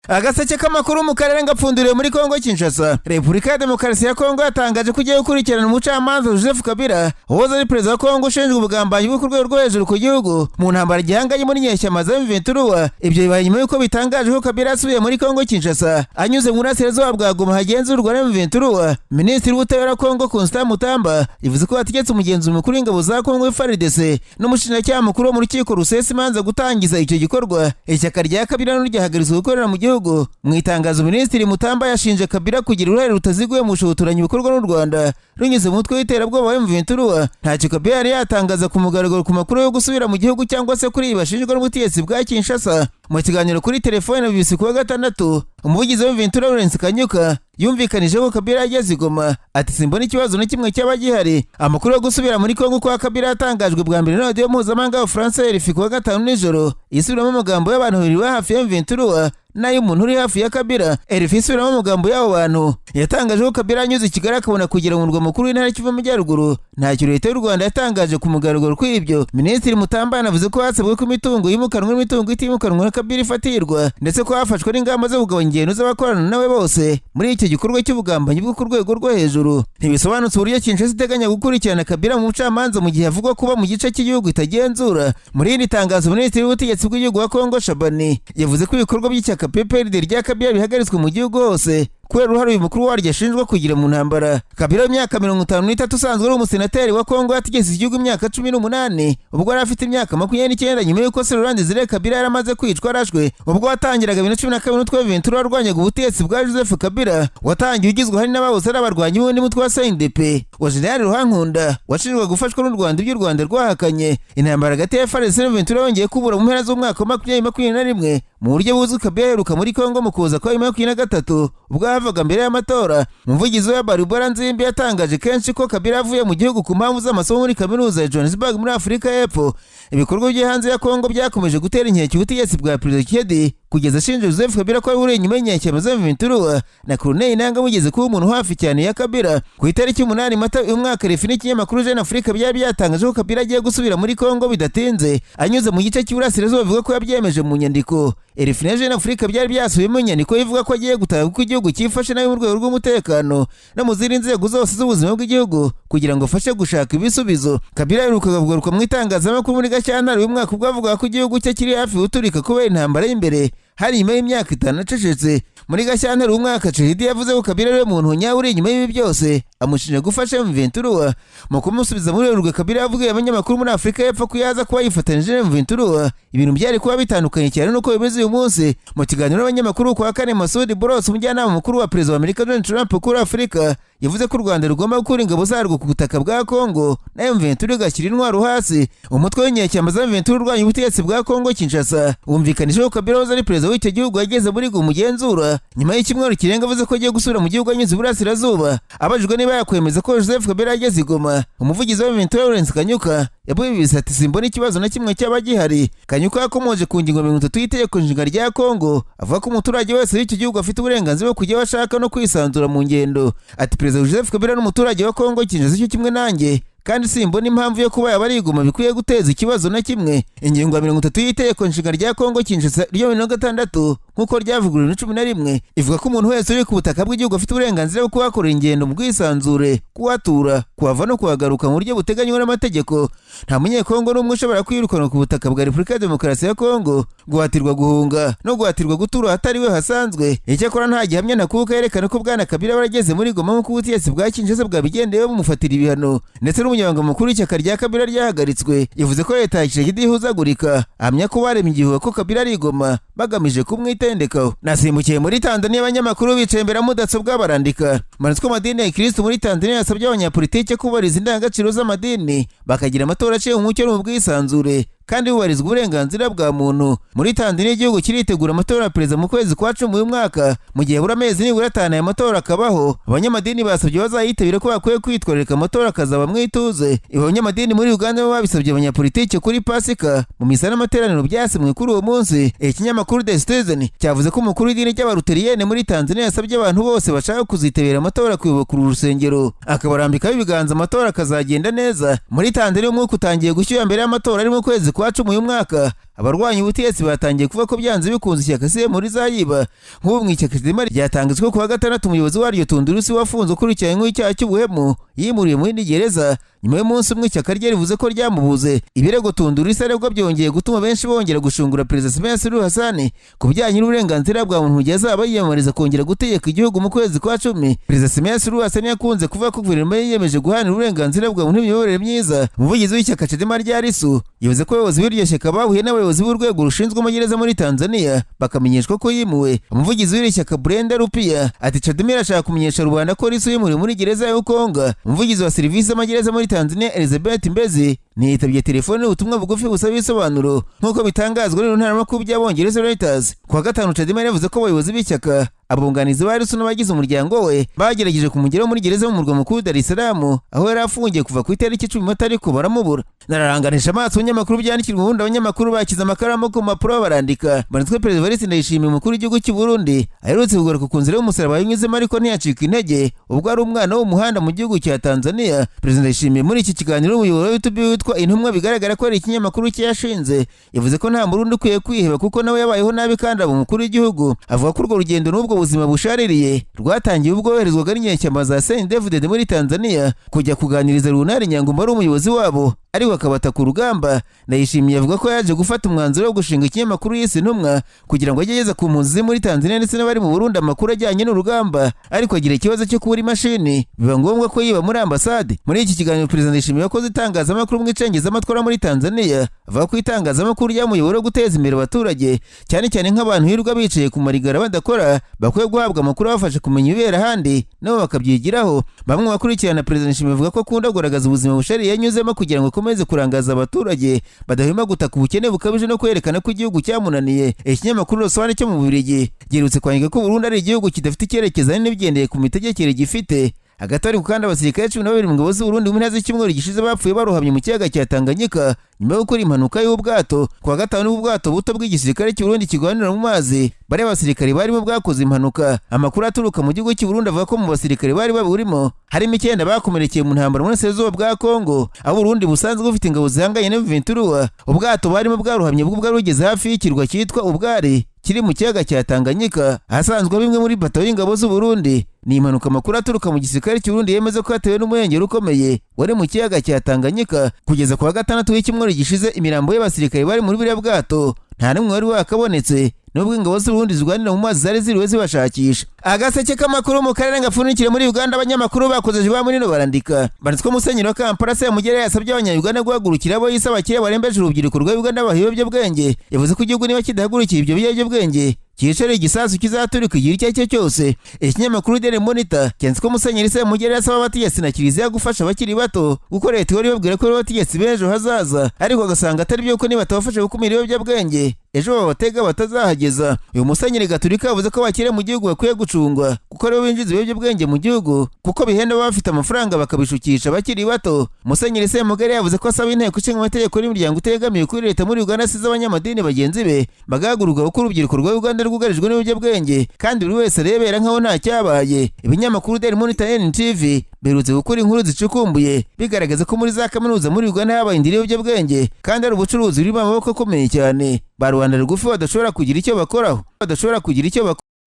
Agaseke k'amakuru mu karere ngapfunduriye muri Kongo Kinshasa. Repubulika ya Demokarasi ya Kongo yatangaje ko igiye gukurikirana umucamanza Joseph Kabila uwahoze ari perezida wa Kongo ushinzwe ubugambanyi bwo ku rwego rwo hejuru ku gihugu mu ntambara gihanganye muri nyeshyamba za M23. Ibyo bibaye nyuma y'uko bitangaje ko Kabila asubiye muri Kongo Kinshasa anyuze mu burasirazuba bwa Goma hagenzurwa na M23. Minisitiri w'ubutabera Kongo Constant Mutamba yavuze ko yategetse umugenzuzi mukuru w'ingabo za Kongo FARDC n'umushinjacyaha mukuru wo mu rukiko rusesa imanza gutangiza icyo gikorwa. Ishyaka rya Kabila n'uryahagaritse gukorera mu gihugu. Mu itangazo Minisitiri Mutamba yashinje Kabila kugira uruhare rutaziguye mu bushotoranyi bikorwa n'u Rwanda runyuze mu mutwe w'iterabwoba wa M23. Ntacyo Kabila yari yatangaza ku mugaragaro ku makuru yo gusubira mu gihugu cyangwa se kuri bashinjwa n'ubutegetsi bwa Kinshasa. Mu kiganiro kuri telefone na BBC kuwa gatandatu, umuvugizi wa M23 Lawrence Kanyuka yumvikanije ko Kabila yageze i Goma ati simbona ikibazo na kimwe cyaba gihari. Amakuru yo gusubira muri Kongo kwa Kabila yatangajwe bwa mbere na radio mpuzamahanga ya France RFI kuwa gatanu nijoro, isubiramo amagambo y'abantu babiri ba hafi ya M23 nayo umuntu uri hafi ya Kabila. RFI isubiramo amagambo y'abo bantu yatangaje ko Kabila anyuze i Kigali akabona kugira mu murwa mukuru w'intara y'Kivu y'Amajyaruguru. Ntacyo leta y'u Rwanda yatangaje ku mugaragaro kw'ibyo. Minisitiri Mutamba yanavuze ko hasabwe ko imitungo yimukanwa n'imitungo itimukanwa na Kabila ifatirwa, ndetse ko hafashwe n'ingamba zo kugabanya ingendo z'abakorana nawe bose muri icyo gikorwa cy'ubugambanyi bwo ku rwego rwo hejuru. Ntibisobanutse uburyo Kinshasa iteganya gukurikirana Kabila mu bucamanza mu gihe havugwa kuba mu gice cy'igihugu itagenzura. Muri iri tangazo Minisitiri w'ubutegetsi bw'igihugu wa Kongo Shabani yavuze ko ibikorwa by'ishyaka PPRD rya Kabila bihagaritswe mu gihugu hose kubera uruhare uyu mukuru waryo ashinjwa kugira mu ntambara. Kabila w'imyaka 53 usanzwe ari umusenateri wa Kongo yategetse igihugu imyaka 18 ubwo yari afite imyaka 29 nyuma y'uko Laurent Desire Kabila yaramaze kwicwa arashwe ubwo watangiraga 2012 n'utwe M23 warwanyaga ubutegetsi bwa Joseph Kabila watangiye ugizwe hari n'abahoze ari abarwanyi b'undi mutwe wa CNDP wa General Ruhankunda washinjwa gufashwa n'u Rwanda ibyo u Rwanda rwahakanye. Intambara hagati ya FARDC na M23 yongeye kubura mu mpera z'umwaka wa 2021 mu buryo buzwi. Kabila yaheruka muri Kongo mu kuza kwa 2023 ubwo yavaga mbere y'amatora. Umuvugizi wa Barubara Nzimbi yatangaje kenshi ko Kabila yavuye mu gihugu ku mpamvu z'amasomo muri kaminuza ya Johannesburg muri Afurika y'Epfo. Ibikorwa byo hanze ya Kongo byakomeje gutera inkeke ubutegetsi bwa Perezida Tshisekedi kugeza ashinja Joseph Kabila ko ari inyuma y'inyeshyamba za M23 na Colonel Nanga mugeze kuba umuntu hafi cyane ya Kabila. Ku itariki 8 Mata uyu mwaka RFI n'ikinyamakuru Jeune Afrique byari byatangaje ko Kabila agiye gusubira muri Kongo bidatinze anyuze mu gice cy'Iburasirazuba bivuga ko yabyemeje mu nyandiko. RFI na Jeune Afrique byari byasubiyemo inyandiko ivuga ko agiye gutaha ku igihugu cyifashe nayo mu rwego rw'umutekano no mu zindi nzego zose z'ubuzima bw'igihugu kugira ngo afashe gushaka ibisubizo. Kabila yaherukaga kugaruka mu itangazamakuru muri Gashyantare uyu mwaka ubwo avuga ko igihugu cye kiri hafi guturika kubera intambara y'imbere hari nyuma y'imyaka 5 acecetse. Muri Gashyantare uyu mwaka Tshisekedi yavuze ko Kabila ari umuntu nyawe uri inyuma y'ibi byose amushinja gufasha M23. Mu kumusubiza muri Werurwe Kabila yavugiye abanyamakuru muri Afurika y'Epfo ko yaza kuba yifatanyije na M23 ibintu byari kuba bitandukanye cyane nuko bimeze uyu munsi. Mu kiganiro n'abanyamakuru kwa kane Masudi Boros umujyanama mukuru wa Perezida wa Amerika Donald Trump kuri Afurika yavuze ko u Rwanda rugomba gukura ingabo zarwo ku butaka bwa Kongo na M23 gashyira intwaro hasi. Umutwe w'inyeshyamba za M23 urwanya ubutegetsi bwa Kongo Kinshasa wumvikanije ko Kabila wahoze ari perezida w'icyo gihugu yageze muri Goma umugenzura nyuma y'icyumweru kirenga avuze ko agiye gusubira mu gihugu anyuze Iburasirazuba. Abajijwe niba yakwemeza ko Joseph Kabila yageze i Goma, umuvugizi wa M23 Lawrence Kanyuka yabwiye ati simbona ikibazo na kimwe cyaba gihari. Kanyuka yakomoje ku ngingo 30 y'itegeko nshinga rya Kongo avuga ko umuturage wese w'icyo gihugu afite uburenganzira bwo kujya bashaka no kwisanzura mu ngendo. Ati Perezida Joseph Kabila n'umuturage wa Kongo Kinshasa cyo kimwe nanjye kandi simbona impamvu yo kuba yabari Goma bikwiye guteza ikibazo na kimwe. Ingingo ya 30 y'itegeko nshinga rya Kongo Kinshasa ryo 2006 nkuko ryavuguruwe 2011 ivuga ko umuntu wese uri ku butaka bw'igihugu afite uburenganzira bwo kuhakora ingendo mu bwisanzure, kuhatura, kuhava no kuhagaruka mu buryo buteganywa n'amategeko. Nta munyekongo n'umwe ushobora kwirukana ku butaka bwa Repubulika ya Demokarasi ya Kongo, guhatirwa guhunga no guhatirwa gutura hatari we hasanzwe. Icyakora nta gihamya nakuka yerekana ko bwana Kabila barageze muri Goma nk'uko ubutegetsi bwa Kinshasa bwabigendeye bumufatira ibihano. Ndetse n'umunyamabanga mukuru w'ishyaka rya Kabila ryahagaritswe yavuze ko leta Tshisekedi ihuzagurika, ahamya ko baremye igihuha ko Kabila ari Goma bagamije kumwitendekaho. Nasimbukiye muri Tanzania abanyamakuru bicaye imbere ya mudasobwa barandika. Manitswe amadini ya Kristo muri Tanzania yasabye abanyapolitike kubariza indangagaciro z'amadini bakagira amatora aciye mu mucyo n'ubwisanzure kandi bubarizwa uburenganzira bwa muntu. Muri Tanzania igihugu kiritegura amatora ya perezida mu kwezi kwa 10 uyu mwaka. Mu gihe buri amezi nibura 5 aya matora akabaho, abanyamadini basabye bazayitabira ko bakwiye kwitwararika amatora akazaba mwituze. Abanyamadini muri Uganda babisabye abanyapolitike kuri Pasika mu misa n'amateraniro byasemwe kuri uwo munsi. Ikinyamakuru The Citizen cyavuze ko umukuru w'idini ry'abaruteriyene muri Tanzania yasabye abantu bose bashaka kuzitabira amatora kwibukura urusengero akabarambikaho ibiganza amatora akazagenda neza. Muri Tanzania umwuka utangiye gushyuha mbere y'amatora ari mu kwezi kwa 10 uyu mwaka, abarwanya ubutegetsi batangiye kuvuga ko byanze bikunze ishyaka CM rizayiba. Nk'ubu mu ishyaka Chadema ryatangajwe ko kuwa gatandatu umuyobozi waryo Tundurusi wafunzwe ukurikiranyweho icyaha cy'ubuhemu yimuriye mu yindi gereza nyuma y'umunsi umwe. Ishyaka rye rivuze ko ryamubuze. Ibirego Tundurusi aregwa byongeye gutuma benshi bongera gushungura Perezida Samia Suluhu Hassan ku bijyanye n'uburenganzira bwa muntu igihe azaba yiyamamariza kongera gutegeka igihugu mu kwezi kwa 10. Perezida Samia Suluhu Hassan yakunze kuvuga ko guverinoma yiyemeje guharanira uburenganzira bwa muntu n'imiyoborere myiza. Umuvugizi w'ishyaka Chadema rya Lisu yavuze ko abayobozi b'iryo shyaka bahuye n'abayobozi b'urwego rushinzwe amagereza muri Tanzania bakamenyeshwa ko yimuwe. Umuvugizi w'iri shyaka Brenda Rupia ati Chadema irashaka kumenyesha rubanda ko Lisu yimuriwe muri gereza ya Ukonga. Umuvugizi wa serivisi z'amagereza muri Tanzania Elizabeth Mbezi niyitabye telefone ubutumwa bugufi busaba ibisobanuro nk'uko bitangazwa n'intaramakuru by'Abongereza Reuters. Kuwa gatanu Chadema yavuze ko abayobozi b'ishyaka abunganizi ba Lisu n'abagize umuryango we bagerageje kumugeraho muri gereza mu murwa mukuru Dar es Salaam aho yari afungiye kuva ku itariki 10 ariko baramubura. Nararanganisha amaso abanyamakuru byandikirwa ubundi abanyamakuru bakiza amakaramu ku mpapuro barandika. Banitswe Perezida Evariste Ndayishimiye umukuru w'igihugu cy'u Burundi aherutse kugaruka ku nzira y'umusaraba yanyuzemo ariko ntiyacika intege ubwo ari umwana w'umuhanda mu gihugu cya Tanzania. Perezida Ndayishimiye muri iki kiganiro n'umuyoboro wa YouTube witwa Intumwa bigaragara ko ari ikinyamakuru cye yashinze yavuze ko nta Murundi ukwiye kwiheba kuko nawe yabayeho nabi kandi aba umukuru w'igihugu. Avuga ko urwo rugendo n'ubwo ubuzima bushaririye rwatangiye ubwo yoherezwaga n'inyeshyamba za CNDD-FDD muri Tanzania kujya kuganiriza Runari Nyangoma ari umuyobozi wabo ariko akabata ku rugamba. Ndayishimiye avuga ko yaje gufata umwanzuro wo gushinga ikinyamakuru yise Intumwa kugira ngo ageze ku mpunzi muri Tanzania ndetse n'abari mu Burundi amakuru ajyanye n'urugamba, ariko agira ikibazo cyo kubura imashini biba ngombwa ko yiba muri ambasade. Muri iki kiganiro Perezida Ndayishimiye yakoze itangazamakuru mu icengezamatwara muri Tanzania avuga ko itangazamakuru ryamuyobora guteza imbere abaturage cyane cyane nk'abantu hirwa bicaye ku marigara badakora bakwiye guhabwa amakuru abafasha kumenya ibibera ahandi nabo bakabyigiraho. Bamwe bakurikirana Perezida Ndayishimiye bavuga ko akunda kugaragaza ubuzima bushariye yanyuzemo kugira ngo akomeze kurangaza abaturage badahwema gutaka ubukene bukabije no kwerekana ko igihugu cyamunaniye. Ikinyamakuru Rosoane cyo mu Bubiligi giherutse kwandika ko Burundi ari igihugu kidafite icyerekezo n'ibigendeye ku mitegekere gifite. Hagati ari kandi abasirikare 12 mu ngabo z'u Burundi mu ntara z'icyumweru gishize bapfuye barohamye mu kiyaga cya Tanganyika nyuma yo gukora impanuka y'ubwato. Kuwa gatanu ubwato buto bw'igisirikare cy'u Burundi kigwanira mu mazi bari abasirikare barimo bwakoze impanuka. Amakuru aturuka mu gihugu cy'u Burundi avuga ko mu basirikare bari baburimo harimo 9 bakomerekeye mu ntambara mu burasirazuba bwa Kongo, aho Burundi busanzwe bufite ingabo zihanganye n'M23. Ubwato barimo bwarohamye bwo bwari bugeze hafi y'ikirwa cyitwa Ubwari kiri mu kiyaga cya Tanganyika ahasanzwe bimwe muri bato y'ingabo z'u Burundi. Ni impanuka amakuru aturuka mu gisirikare cy'u Burundi yemeza ko yatewe n'umurengero ukomeye wari mu kiyaga cya Tanganyika. Kugeza kuwa gatandatu w'icyumweru gishize imirambo y'abasirikare bari muri biriya bwato nta n'umwe wari wakabonetse nubwo ingabo z'u Burundi zirwanira mu mazi zari ziriwe zibashakisha. Agaseke k'amakuru mu karere ngapfunikire muri Uganda abanyamakuru bakoze jwa muri no barandika. Banditswe Musenyeri wa Kampala se Mugere yasabye abanyayuganda guhagurukira abo yise abakire barembeje urubyiruko rwa Uganda bahiyobye bwenge. Yavuze ko igihugu niba kidahagurukiye ibyo biyobye bwenge cyicare igisasu kizaturika igihe icyo cyo cyose. Ikinyamakuru Daily Monitor cyanditse ko Musenyeri se Mugere yasaba abategetsi na Kiliziya gufasha abakiri bato gukorera teori babwira ko abategetsi bejo hazaza, ariko agasanga atari byo ko niba batabafasha gukumira ibyo bwenge ejo babatega batazahageza. Uyu Musenyeri Gatolika yavuze ko abakire mu gihugu bakwiye gucungwa kuko aribo binjiza ibyo bwenge mu gihugu kuko bihenda bafite amafaranga bakabishukisha abakiri bato. Musenyeri se Mugere yavuze ko asaba inteko ishinga amategeko n'imiryango itegamiye kuri leta muri Uganda asize abanyamadini bagenzi be bagahaguruka kuko urubyiruko rwa Uganda rwugarijwe n'ibyo bwenge kandi buri wese arebera nkaho nta cyabaye. Ibinyamakuru Daily Monitor NTV berutse gukora inkuru zicukumbuye bigaragaza ko muri za kaminuza muri Uganda habaye indiri y'ibyo bwenge kandi ari ubucuruzi buri mu maboko akomeye cyane. Rwanda rugufi badashobora kugira icyo bakoraho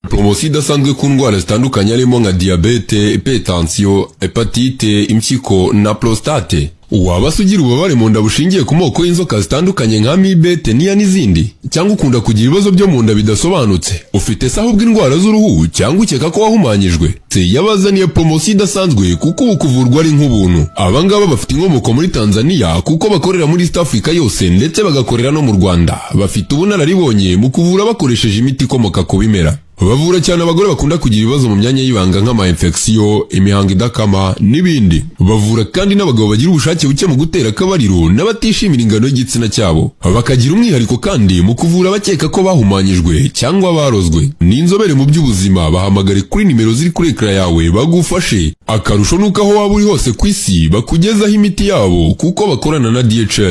Promosi idasanzwe ku ndwara zitandukanye harimo nka diabete, hypertension, hepatite, impyiko na prostate. Waba sugira ububabare mu nda bushingiye ku moko y'inzoka zitandukanye nka amibe, teniya n'izindi, cyangwa ukunda kugira ibibazo byo mu nda bidasobanutse, ufite se ahubwo indwara z'uruhu cyangwa ukeka ko wahumanyijwe, yabazaniye promosi idasanzwe kuko ubu kuvurwa ari nk'ubuntu. Abangaba bafite inkomoko muri Tanzania kuko bakorera muri East Africa yose ndetse bagakorera no mu Rwanda. Bafite ubunararibonye mu kuvura bakoresheje imiti ikomoka ku bimera. Bavura cyane abagore bakunda kugira ibibazo mu myanya y'ibanga nk'ama infection, imihango idakama n'ibindi. Bavura kandi n'abagabo bagira ubushake buke mu gutera akabariro n'abatishimira ingano y'igitsina cyabo. Bakagira umwihariko kandi mu kuvura abakeka ko bahumanyijwe cyangwa barozwe. Ni inzobere mu by'ubuzima, bahamagare kuri nimero ziri kuri ekara yawe bagufashe. Akarusho nuko aho waba uri hose ku isi bakugezaho imiti yabo kuko bakorana na DHL.